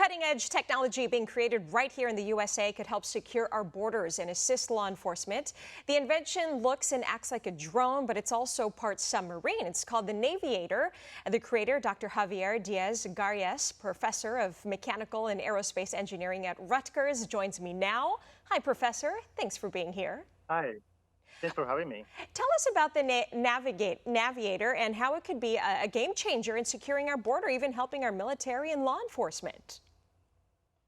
Cutting-edge technology being created right here in the USA could help secure our borders and assist law enforcement. The invention looks and acts like a drone, but it's also part submarine. It's called the Naviator. The creator, Dr. Javier Diez, professor of mechanical and aerospace engineering at Rutgers, joins me now. Hi, Professor. Thanks for being here. Hi. Thanks for having me. Tell us about the Naviator and how it could be a game changer in securing our border, even helping our military and law enforcement.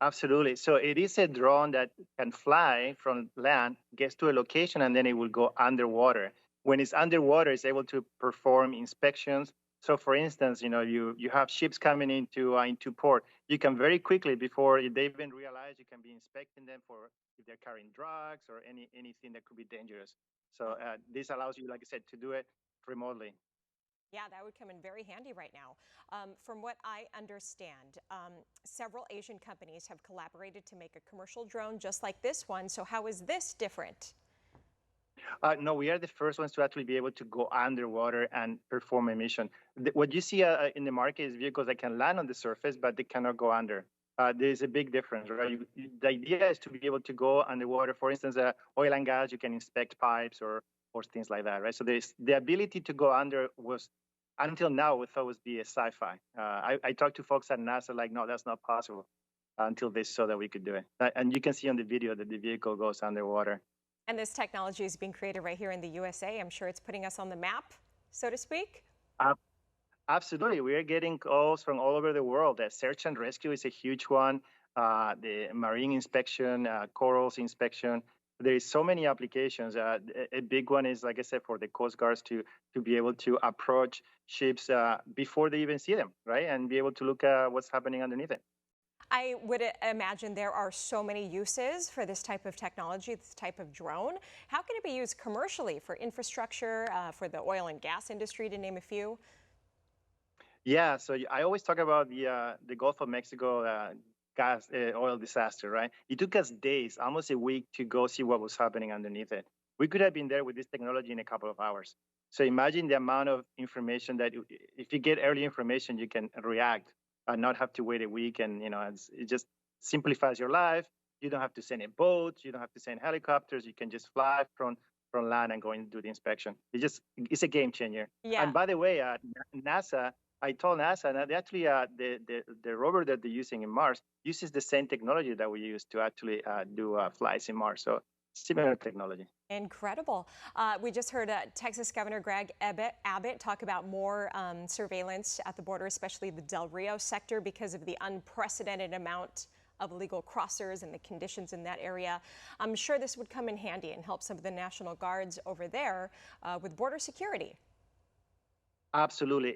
Absolutely. So it is a drone that can fly from land, gets to a location, and then it will go underwater. When it's underwater, it's able to perform inspections. So, for instance, you have ships coming into port. You can very quickly, before they even realize, you can be inspecting them for if they're carrying drugs or anything that could be dangerous. So this allows you, like I said, to do it remotely. Yeah, that would come in very handy right now. From what I understand, several Asian companies have collaborated to make a commercial drone just like this one. So how is this different? No, we are the first ones to actually be able to go underwater and perform a mission. What you see in the market is vehicles that can land on the surface, but they cannot go under. There is a big difference, right? The idea is to be able to go underwater. For instance, oil and gas, you can inspect pipes or things like that, right? So there's the ability to go under was until now we thought was be a sci-fi. I talked to folks at NASA like, no, that's not possible until they saw that we could do it. And you can see on the video that the vehicle goes underwater. And this technology is being created right here in the USA. I'm sure it's putting us on the map, so to speak. Absolutely. We are getting calls from all over the world. Search and rescue is a huge one. The marine inspection, corals inspection. There is so many applications. A big one is, like I said, for the Coast Guards to be able to approach ships before they even see them, right? And be able to look at what's happening underneath it. I would imagine there are so many uses for this type of technology, this type of drone. How can it be used commercially for infrastructure, for the oil and gas industry, to name a few? Yeah, so I always talk about the Gulf of Mexico gas oil disaster, right? It took us days, almost a week, to go see what was happening underneath it. We could have been there with this technology in a couple of hours. So imagine the amount of information that if you get early information, you can react and not have to wait a week. And it just simplifies your life. You don't have to send a boat. You don't have to send helicopters. You can just fly from land and go and do the inspection. It's a game changer. Yeah. And by the way, NASA. I told NASA that actually the rover that they're using in Mars uses the same technology that we use to actually do flights in Mars. So similar technology. Incredible. We just heard Texas Governor Greg Abbott talk about more surveillance at the border, especially the Del Rio sector, because of the unprecedented amount of illegal crossers and the conditions in that area. I'm sure this would come in handy and help some of the National Guards over there with border security. Absolutely.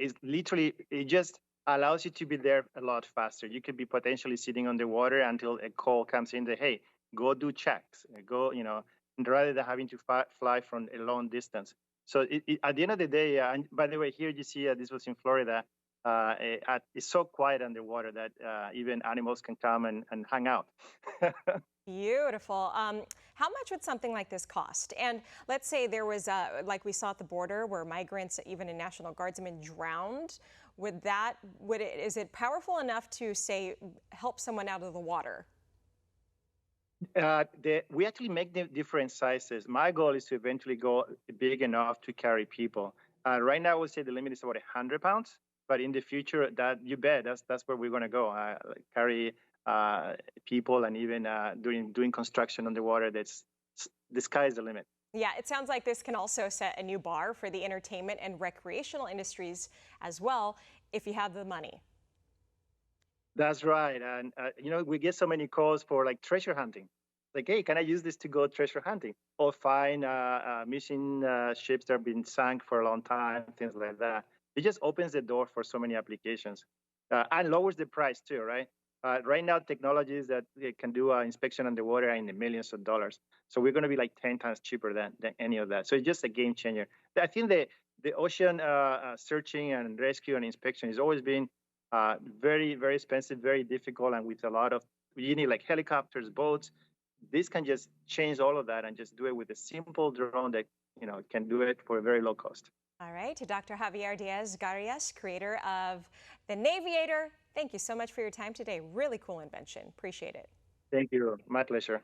It just allows you to be there a lot faster. You could be potentially sitting underwater until a call comes in that, hey, go do checks, rather than having to fly from a long distance. So at the end of the day, and by the way, here you see this was in Florida. It's so quiet underwater that even animals can come and hang out. Beautiful. How much would something like this cost? And let's say there was, like we saw at the border, where migrants, even in National Guardsmen, drowned. Is it powerful enough to, say, help someone out of the water? We actually make the different sizes. My goal is to eventually go big enough to carry people. Right now, I would say the limit is about 100 pounds. But in the future, you bet, that's where we're going to go. Carry people, and even doing construction underwater. The sky is the limit. Yeah, it sounds like this can also set a new bar for the entertainment and recreational industries as well, if you have the money. That's right. And we get so many calls for like treasure hunting. Like, hey, can I use this to go treasure hunting or find missing ships that have been sunk for a long time, things like that. It just opens the door for so many applications and lowers the price too, right? Right now, technologies that can do inspection underwater are in the millions of dollars. So we're going to be like 10 times cheaper than any of that. So it's just a game changer. I think the ocean searching and rescue and inspection has always been very, very expensive, very difficult, and with a lot of, you need like helicopters, boats. This can just change all of that and just do it with a simple drone that can do it for a very low cost. All right, to Dr. Javier Diez, creator of the Naviator. Thank you so much for your time today. Really cool invention. Appreciate it. Thank you. My pleasure.